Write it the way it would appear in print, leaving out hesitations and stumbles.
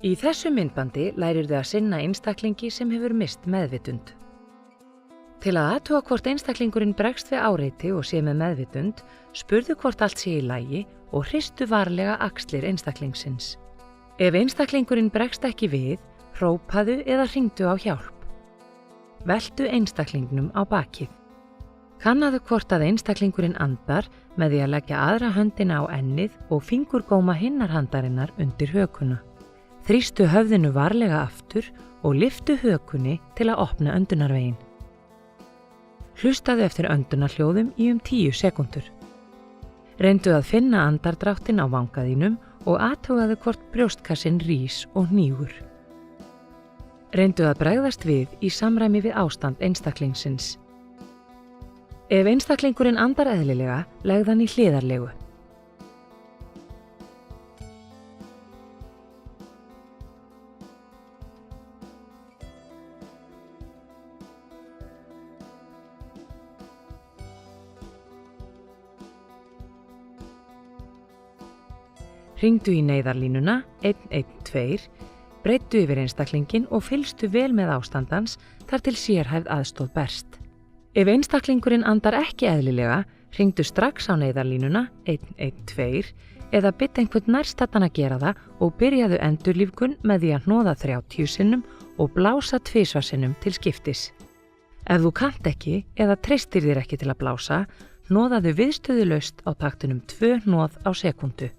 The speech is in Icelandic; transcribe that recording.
Í þessu myndbandi lærirðu að sinna einstaklingi sem hefur misst meðvitund. Til að athuga hvort einstaklingurinn bregst við áreiti og sé með meðvitund, spurðu hvort allt sé í lagi og hristu varlega axlir einstaklingsins. Ef einstaklingurinn bregst ekki við, hrópaðu eða hringdu á hjálp. Veltu einstaklingnum á bakið. Kannaðu hvort að einstaklingurinn andar með því að leggja aðra höndina á ennið og fingurgóma hinnar handarinnar undir hökuna. Þrýstu höfðinu varlega aftur og lyftu hökunni til að opna öndunarveginn. Hlustaðu eftir öndunarhljóðum í 10 sekúndur. Reyndu að finna andardráttinn á vangaðínum og athugaðu hvort brjóstkassinn rís og hnígur. Reyndu að bregðast við í samræmi við ástand einstaklingsins. Ef einstaklingurinn andar eðlilega, legðu hann í hliðarlegu. Hringdu í neyðarlínuna 112, breiddu yfir einstaklinginn og fylgstu vel með ástandans þar til sérhæfð aðstoð berst. Ef einstaklingurinn andar ekki eðlilega, hringdu strax á neyðarlínuna 112 eða biðdu einhvern nærstaddan að gera það og byrjaðu endurlífgun með því að hnoða 30 sinnum og blása 2 sinnum til skiptis. Ef þú kannt ekki eða treystir þér ekki til að blása, hnoðaðu viðstöðulaust á taktinum 2 hnoð á sekúndu.